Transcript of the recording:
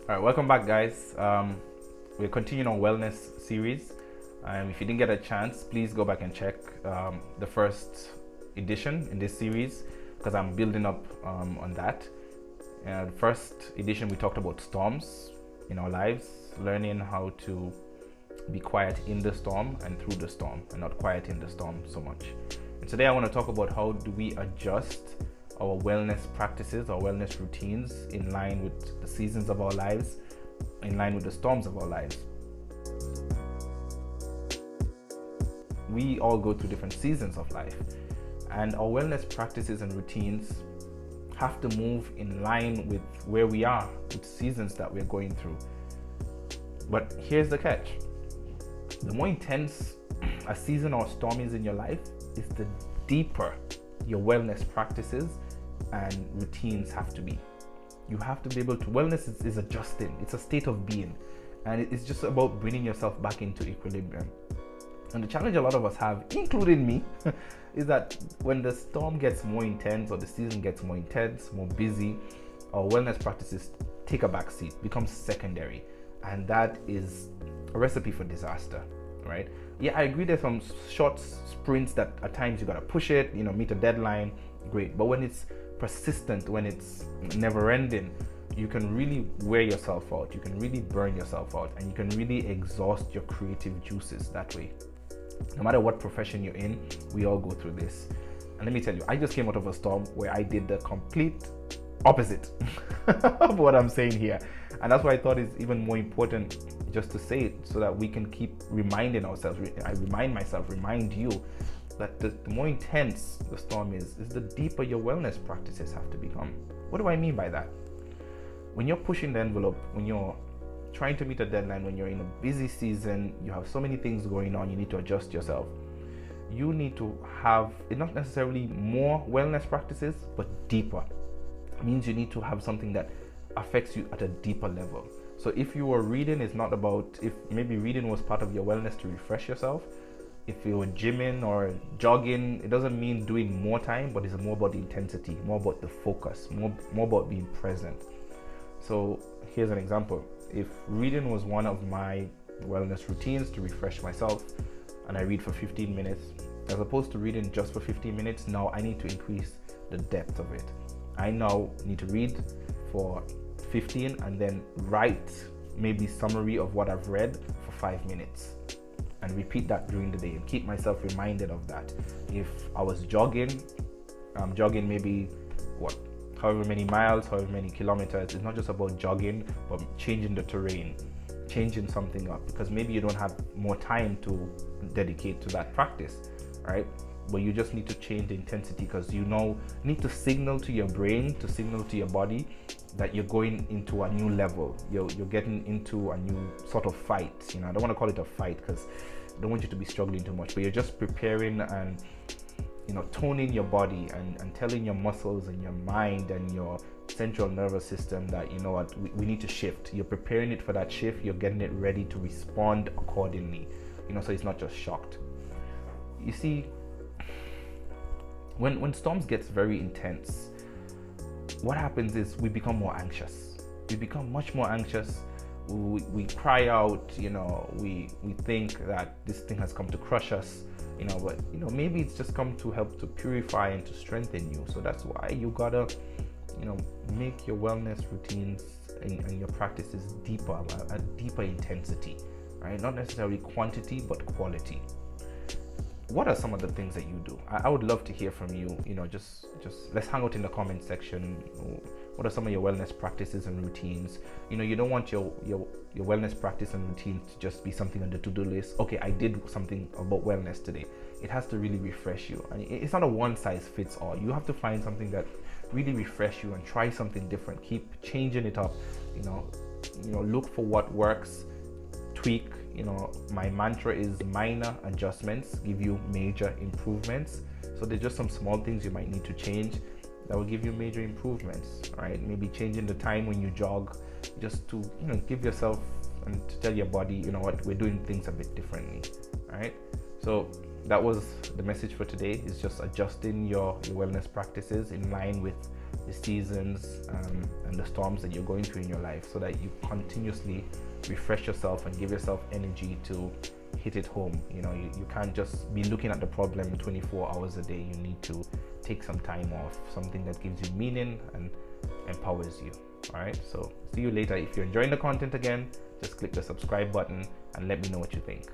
All right, welcome back, guys. We're continuing our wellness series. If you didn't get a chance, please go back and check the first edition in this series because I'm building up on that. The first edition, we talked about storms in our lives, learning how to be quiet in the storm and through the storm, and not quiet in the storm so much. And today I want to talk about how do we adjust our wellness practices, our wellness routines in line with the seasons of our lives, in line with the storms of our lives. We all go through different seasons of life, and our wellness practices and routines have to move in line with where we are, with seasons that we're going through. But here's the catch. The more intense a season or storm is in your life, is the deeper your wellness practices and routines have to be. You have to be able to, wellness is adjusting. It's a state of being, and it's just about bringing yourself back into equilibrium. And the challenge a lot of us have, including me, is that when the storm gets more intense or the season gets more intense, more busy, our wellness practices take a back seat, becomes secondary, and that is a recipe for disaster, right? Yeah, I agree there's some short sprints that at times you gotta push it, meet a deadline, great. But when it's persistent, when it's never ending, you can really wear yourself out, you can really burn yourself out, and you can really exhaust your creative juices that way. No matter what profession you're in, we all go through this. And let me tell you, I just came out of a storm where I did the complete opposite of what I'm saying here. And that's why I thought it's even more important just to say it so that we can keep reminding ourselves. I remind myself, remind you that the more intense the storm is the deeper your wellness practices have to become. What do I mean by that? When you're pushing the envelope, when you're trying to meet a deadline, when you're in a busy season, you have so many things going on, you need to adjust yourself. You need to have, not necessarily more wellness practices, but deeper. It means you need to have something that affects you at a deeper level. So if you were reading, it's not about, if maybe reading was part of your wellness to refresh yourself. If you were gymming or jogging, it doesn't mean doing more time, but it's more about the intensity, more about the focus, more about being present. So here's an example. If reading was one of my wellness routines to refresh myself, and I read for 15 minutes, as opposed to reading just for 15 minutes, now I need to increase the depth of it. I now need to read for 15 and then write maybe summary of what I've read for 5 minutes, and repeat that during the day and keep myself reminded of that. If I was jogging, I'm jogging maybe however many miles, however many kilometers. It's not just about jogging, but changing the terrain, changing something up, because maybe you don't have more time to dedicate to that practice, right? But you just need to change the intensity, because you need to signal to your brain, to signal to your body that you're going into a new level. You're getting into a new sort of fight. I don't want to call it a fight because I don't want you to be struggling too much, but you're just preparing and toning your body and telling your muscles and your mind and your central nervous system that, you know what, we need to shift. You're preparing it for that shift. You're getting it ready to respond accordingly, so it's not just shocked. You see, when storms gets very intense, what happens is we become more anxious. We become much more anxious. We cry out, we think that this thing has come to crush us, but maybe it's just come to help to purify and to strengthen you. So that's why you gotta make your wellness routines and your practices deeper, a deeper intensity, right? Not necessarily quantity, but quality. What are some of the things that you do? I would love to hear from you. Just let's hang out in the comment section. What are some of your wellness practices and routines? You don't want your wellness practice and routine to just be something on the to-do list. Okay, I did something about wellness today. It has to really refresh you. And it's not a one-size-fits-all. You have to find something that really refresh you and try something different. Keep changing it up. Look for what works. Tweak. My mantra is minor adjustments give you major improvements. So there's just some small things you might need to change that will give you major improvements, right? Maybe changing the time when you jog, just to give yourself and to tell your body, what, we're doing things a bit differently, right? So that was the message for today, is just adjusting your wellness practices in line with the seasons and the storms that you're going through in your life, so that you continuously refresh yourself and give yourself energy to hit it home. You can't just be looking at the problem 24 hours a day. You need to take some time off, something that gives you meaning and empowers you. All right, so see you later. If you're enjoying the content, again, just click the subscribe button and let me know what you think.